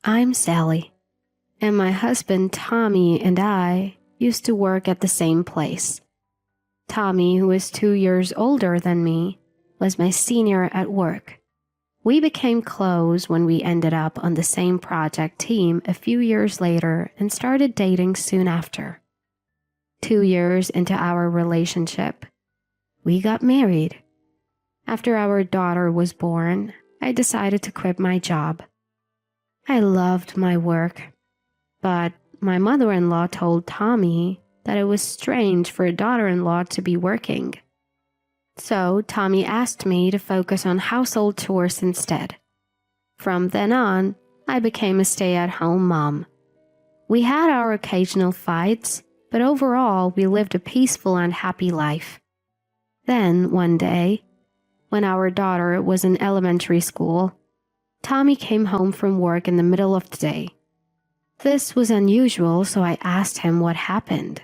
I'm Sally, and my husband Tommy and I used to work at the same place. Tommy, who is 2 years older than me, was my senior at work. We became close when we ended up on the same project team a few years later and started dating soon after. 2 years into our relationship, we got married. After our daughter was born, I decided to quit my job. I loved my work, but my mother-in-law told Tommy that it was strange for a daughter-in-law to be working. So Tommy asked me to focus on household chores instead. From then on, I became a stay-at-home mom. We had our occasional fights, but overall we lived a peaceful and happy life. Then, one day, when our daughter was in elementary school, Tommy came home from work in the middle of the day. This was unusual, so I asked him what happened.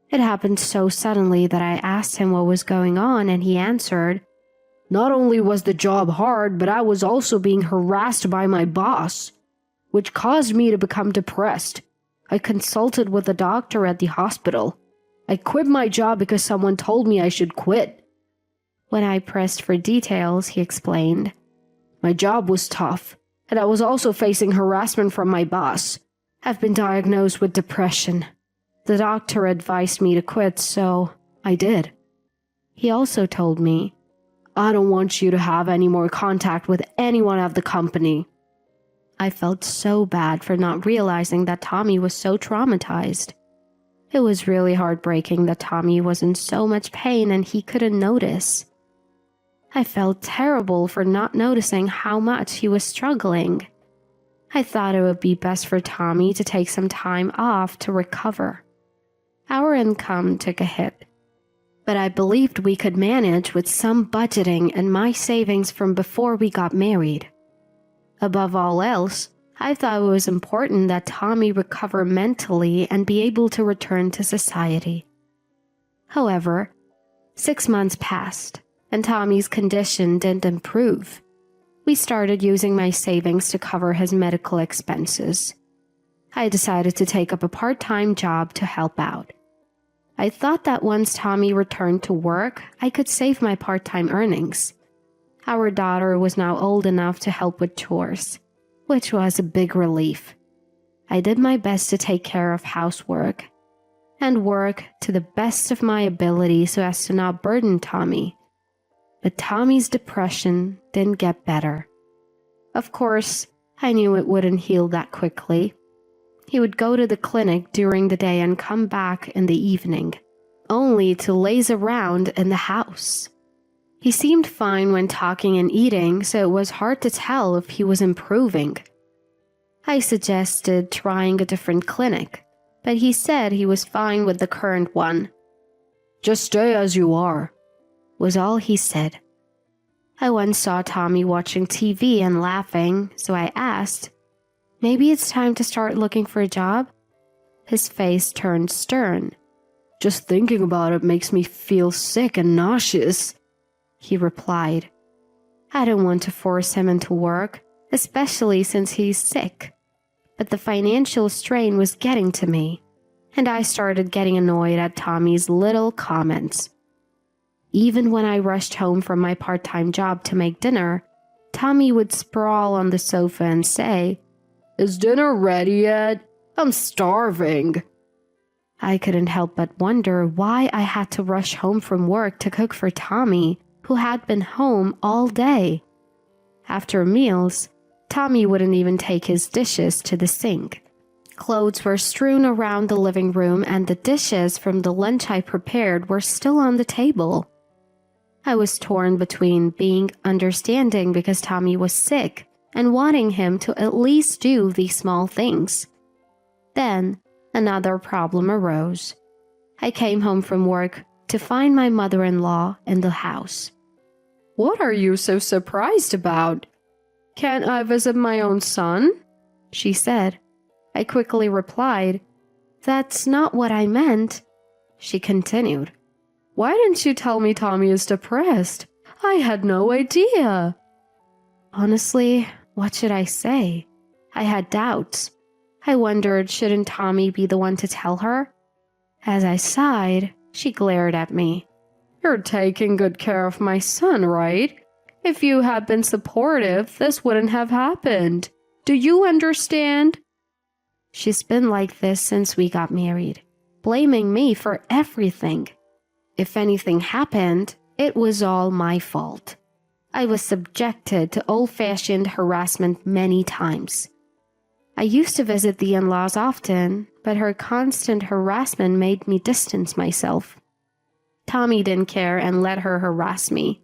It happened so suddenly that I asked him what was going on, and he answered, "Not only was the job hard, but I was also being harassed by my boss, which caused me to become depressed. I consulted with a doctor at the hospital. I quit my job because someone told me I should quit." When I pressed for details, he explained, "My job was tough, and I was also facing harassment from my boss. I've been diagnosed with depression. The doctor advised me to quit, so I did." He also told me, "I don't want you to have any more contact with anyone at the company." I felt so bad for not realizing that Tommy was so traumatized. It was really heartbreaking that Tommy was in so much pain and he couldn't notice. I felt terrible for not noticing how much he was struggling. I thought it would be best for Tommy to take some time off to recover. Our income took a hit, but I believed we could manage with some budgeting and my savings from before we got married. Above all else, I thought it was important that Tommy recover mentally and be able to return to society. However, 6 months passed, and Tommy's condition didn't improve. We started using my savings to cover his medical expenses. I decided to take up a part-time job to help out. I thought that once Tommy returned to work, I could save my part-time earnings. Our daughter was now old enough to help with chores, which was a big relief. I did my best to take care of housework and work to the best of my ability so as to not burden Tommy. But Tommy's depression didn't get better. Of course, I knew it wouldn't heal that quickly. He would go to the clinic during the day and come back in the evening, only to laze around in the house. He seemed fine when talking and eating, so it was hard to tell if he was improving. I suggested trying a different clinic, but he said he was fine with the current one. "Just stay as you are," was all he said. I once saw Tommy watching TV and laughing, so I asked, "Maybe it's time to start looking for a job?" His face turned stern. "Just thinking about it makes me feel sick and nauseous," he replied. I didn't want to force him into work, especially since he's sick. But the financial strain was getting to me, and I started getting annoyed at Tommy's little comments. Even when I rushed home from my part-time job to make dinner, Tommy would sprawl on the sofa and say, "Is dinner ready yet? I'm starving." I couldn't help but wonder why I had to rush home from work to cook for Tommy, who had been home all day. After meals, Tommy wouldn't even take his dishes to the sink. Clothes were strewn around the living room, and the dishes from the lunch I prepared were still on the table. I was torn between being understanding because Tommy was sick and wanting him to at least do these small things. Then, another problem arose. I came home from work to find my mother-in-law in the house. "What are you so surprised about? Can't I visit my own son?" she said. I quickly replied, "That's not what I meant." She continued, "Why didn't you tell me Tommy is depressed? I had no idea." Honestly, what should I say? I had doubts. I wondered, shouldn't Tommy be the one to tell her? As I sighed, she glared at me. "You're taking good care of my son, right? If you had been supportive, this wouldn't have happened. Do you understand?" She's been like this since we got married, blaming me for everything. If anything happened, it was all my fault. I was subjected to old-fashioned harassment many times. I used to visit the in-laws often, but her constant harassment made me distance myself. Tommy didn't care and let her harass me.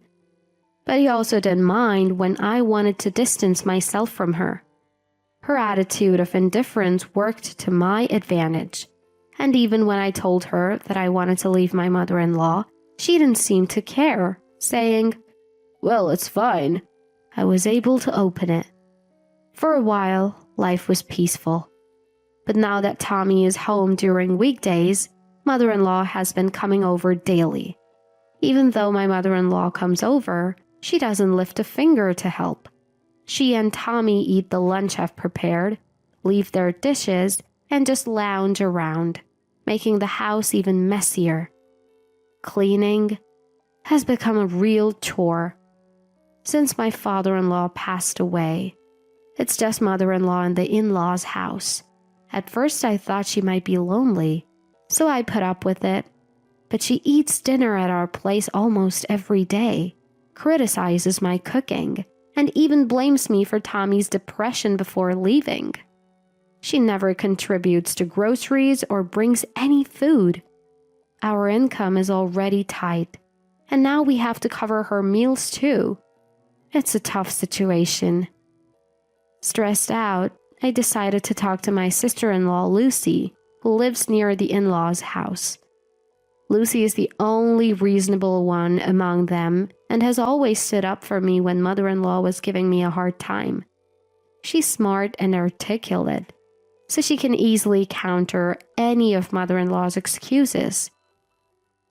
But he also didn't mind when I wanted to distance myself from her. Her attitude of indifference worked to my advantage, and even when I told her that I wanted to leave my mother-in-law, she didn't seem to care, saying, "Well, it's fine." I was able to open it. For a while, life was peaceful. But now that Tommy is home during weekdays, mother-in-law has been coming over daily. Even though my mother-in-law comes over, she doesn't lift a finger to help. She and Tommy eat the lunch I've prepared, leave their dishes, and just lounge around, making the house even messier. Cleaning has become a real chore. Since my father-in-law passed away, it's just mother-in-law in the in-laws' house. At first I thought she might be lonely, so I put up with it. But she eats dinner at our place almost every day, criticizes my cooking, and even blames me for Tommy's depression before leaving. She never contributes to groceries or brings any food. Our income is already tight, and now we have to cover her meals too. It's a tough situation. Stressed out, I decided to talk to my sister-in-law, Lucy, who lives near the in-laws' house. Lucy is the only reasonable one among them and has always stood up for me when mother-in-law was giving me a hard time. She's smart and articulate, so she can easily counter any of mother-in-law's excuses.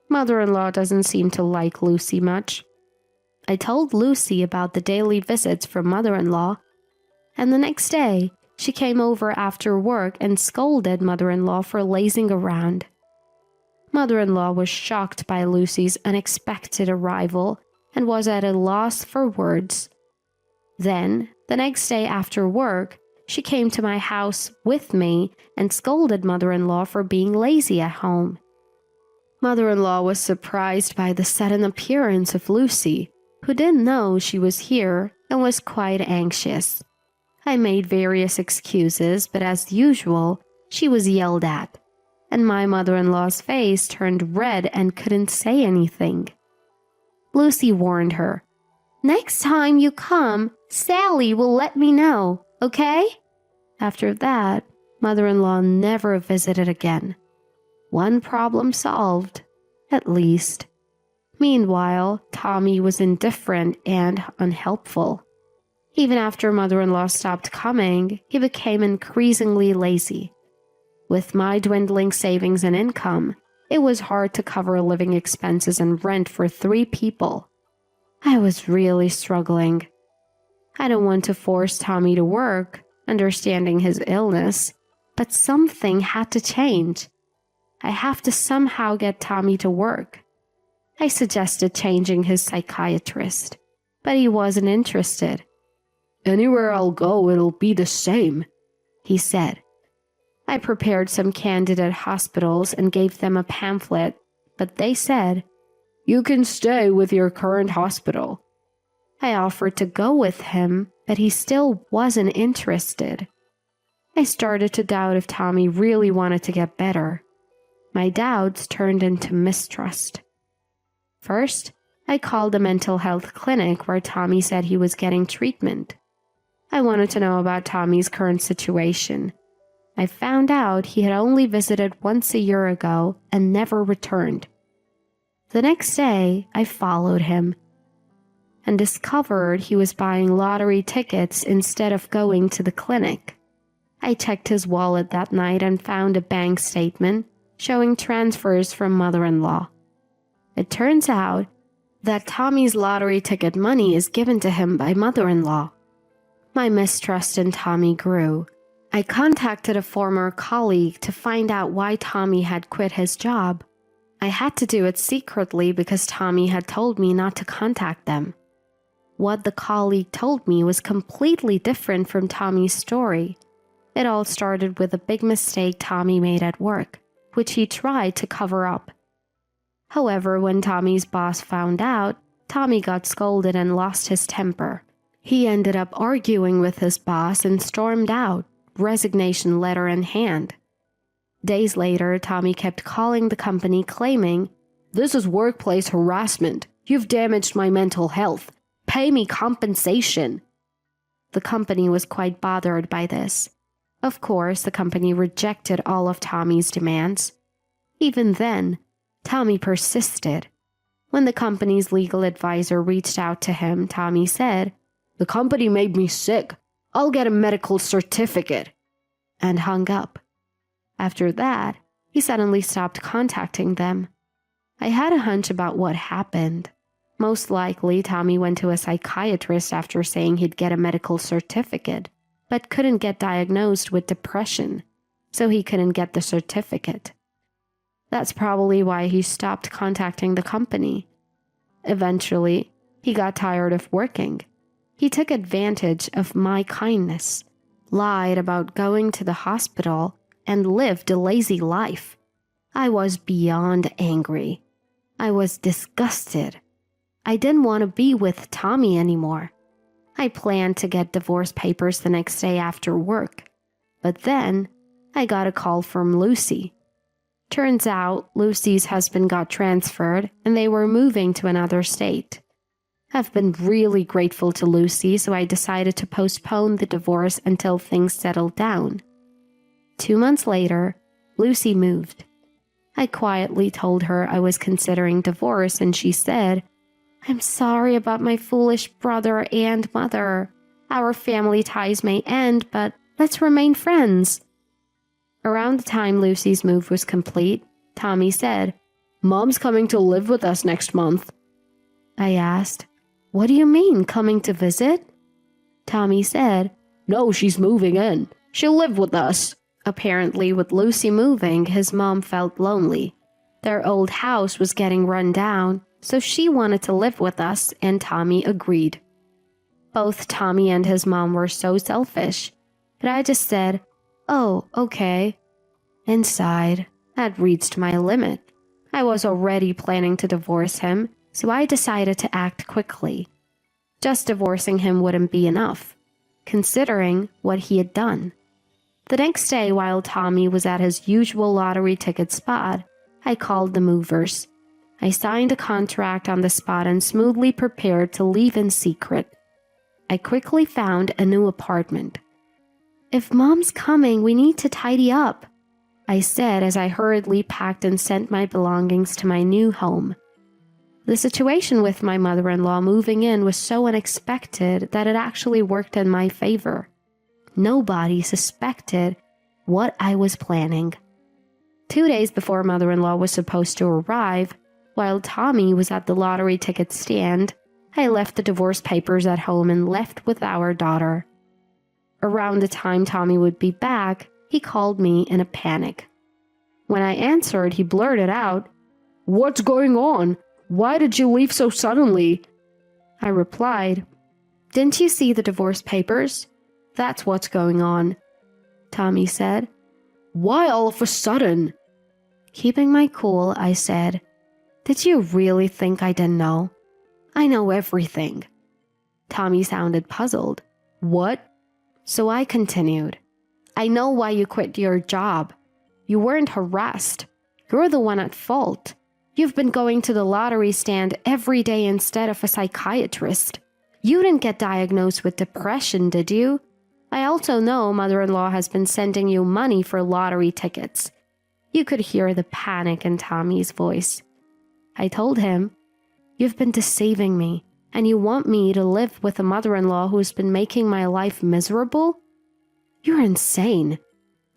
Mother-in-law doesn't seem to like Lucy much. I told Lucy about the daily visits from mother-in-law, and the next day she came over after work and scolded mother-in-law for lazing around. Mother-in-law was shocked by Lucy's unexpected arrival and was at a loss for words. Then, the next day after work, she came to my house with me and scolded mother-in-law for being lazy at home. Mother-in-law was surprised by the sudden appearance of Lucy, who didn't know she was here and was quite anxious. I made various excuses, but as usual, she was yelled at, and my mother-in-law's face turned red and couldn't say anything. Lucy warned her, "Next time you come, Sally will let me know, okay?" After that, mother-in-law never visited again. One problem solved, at least. Meanwhile, Tommy was indifferent and unhelpful. Even after mother-in-law stopped coming, he became increasingly lazy. With my dwindling savings and income, it was hard to cover living expenses and rent for 3 people. I was really struggling. I don't want to force Tommy to work, understanding his illness, but something had to change. I have to somehow get Tommy to work. I suggested changing his psychiatrist, but he wasn't interested. "Anywhere I'll go, it'll be the same," he said. I prepared some candidate hospitals and gave them a pamphlet, but they said, "You can stay with your current hospital." I offered to go with him, but he still wasn't interested. I started to doubt if Tommy really wanted to get better. My doubts turned into mistrust. First, I called a mental health clinic where Tommy said he was getting treatment. I wanted to know about Tommy's current situation. I found out he had only visited once a year ago and never returned. The next day, I followed him and discovered he was buying lottery tickets instead of going to the clinic. I checked his wallet that night and found a bank statement showing transfers from mother-in-law. It turns out that Tommy's lottery ticket money is given to him by mother-in-law. My mistrust in Tommy grew. I contacted a former colleague to find out why Tommy had quit his job. I had to do it secretly because Tommy had told me not to contact them. What the colleague told me was completely different from Tommy's story. It all started with a big mistake Tommy made at work, which he tried to cover up. However, when Tommy's boss found out, Tommy got scolded and lost his temper. He ended up arguing with his boss and stormed out, resignation letter in hand. Days later, Tommy kept calling the company claiming, "This is workplace harassment. You've damaged my mental health. Pay me compensation." The company was quite bothered by this. Of course, the company rejected all of Tommy's demands. Even then, Tommy persisted. When the company's legal advisor reached out to him, Tommy said, "The company made me sick. I'll get a medical certificate," and hung up. After that, he suddenly stopped contacting them. I had a hunch about what happened. Most likely, Tommy went to a psychiatrist after saying he'd get a medical certificate, but couldn't get diagnosed with depression, so he couldn't get the certificate. That's probably why he stopped contacting the company. Eventually, he got tired of working. He took advantage of my kindness, lied about going to the hospital, and lived a lazy life. I was beyond angry. I was disgusted. I didn't want to be with Tommy anymore. I planned to get divorce papers the next day after work. But then, I got a call from Lucy. Turns out, Lucy's husband got transferred and they were moving to another state. I've been really grateful to Lucy, so I decided to postpone the divorce until things settled down. 2 months later, Lucy moved. I quietly told her I was considering divorce and she said, "I'm sorry about my foolish brother and mother. Our family ties may end, but let's remain friends." Around the time Lucy's move was complete, Tommy said, "Mom's coming to live with us next month." I asked, "What do you mean, coming to visit?" Tommy said, "No, she's moving in. She'll live with us." Apparently, with Lucy moving, his mom felt lonely. Their old house was getting run down, so she wanted to live with us, and Tommy agreed. Both Tommy and his mom were so selfish, but I just said, "Oh, okay." Inside, I'd reached my limit. I was already planning to divorce him, so I decided to act quickly. Just divorcing him wouldn't be enough, considering what he had done. The next day, while Tommy was at his usual lottery ticket spot, I called the movers. I signed a contract on the spot and smoothly prepared to leave in secret. I quickly found a new apartment. "If Mom's coming, we need to tidy up," I said as I hurriedly packed and sent my belongings to my new home. The situation with my mother-in-law moving in was so unexpected that it actually worked in my favor. Nobody suspected what I was planning. 2 days before mother-in-law was supposed to arrive, while Tommy was at the lottery ticket stand, I left the divorce papers at home and left with our daughter. Around the time Tommy would be back, he called me in a panic. When I answered, he blurted out, "What's going on? Why did you leave so suddenly?" I replied, "Didn't you see the divorce papers? That's what's going on." Tommy said, "Why all of a sudden?" Keeping my cool, I said, "Did you really think I didn't know? I know everything." Tommy sounded puzzled. "What?" So I continued, "I know why you quit your job. You weren't harassed. You're the one at fault. You've been going to the lottery stand every day instead of a psychiatrist. You didn't get diagnosed with depression, did you? I also know mother-in-law has been sending you money for lottery tickets." You could hear the panic in Tommy's voice. I told him, "You've been deceiving me, and you want me to live with a mother-in-law who's been making my life miserable? You're insane.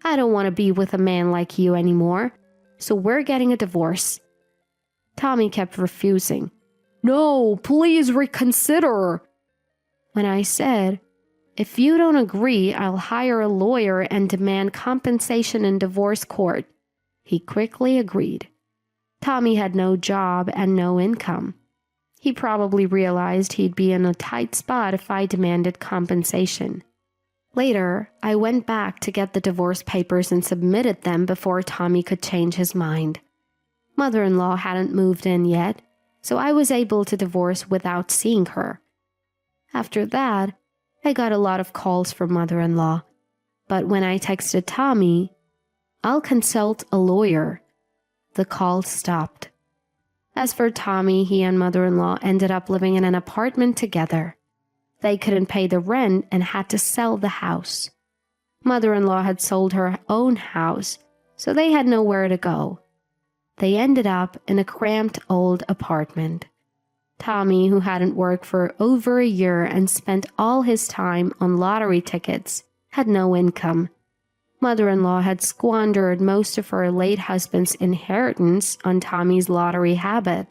I don't want to be with a man like you anymore, so we're getting a divorce." Tommy kept refusing. "No, please reconsider." When I said, If you don't agree, I'll hire a lawyer and demand compensation in divorce court." He quickly agreed. Tommy had no job and no income. He probably realized he'd be in a tight spot if I demanded compensation. Later, I went back to get the divorce papers and submitted them before Tommy could change his mind. Mother-in-law hadn't moved in yet, so I was able to divorce without seeing her. After that, I got a lot of calls from mother-in-law, but when I texted Tommy, "I'll consult a lawyer," the calls stopped. As for Tommy, he and mother-in-law ended up living in an apartment together. They couldn't pay the rent and had to sell the house. Mother-in-law had sold her own house, so they had nowhere to go. They ended up in a cramped old apartment. Tommy, who hadn't worked for over a year and spent all his time on lottery tickets, had no income. Mother-in-law had squandered most of her late husband's inheritance on Tommy's lottery habit,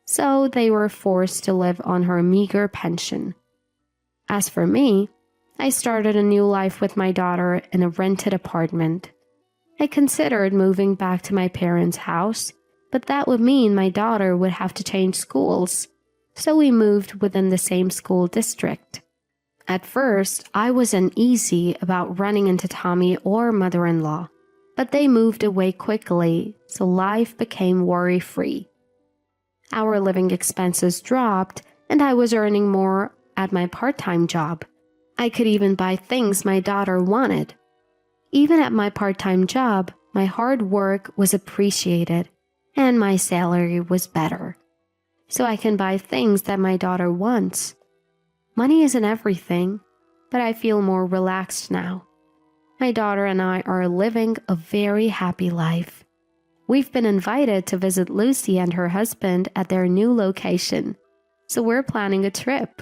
so they were forced to live on her meager pension. As for me, I started a new life with my daughter in a rented apartment. I considered moving back to my parents' house, but that would mean my daughter would have to change schools, so we moved within the same school district. At first, I was uneasy about running into Tommy or mother-in-law, but they moved away quickly, so life became worry-free. Our living expenses dropped, and I was earning more at my part-time job. I could even buy things my daughter wanted. Even at my part-time job, my hard work was appreciated, and my salary was better. So I can buy things that my daughter wants. Money isn't everything, but I feel more relaxed now. My daughter and I are living a very happy life. We've been invited to visit Lucy and her husband at their new location, so we're planning a trip.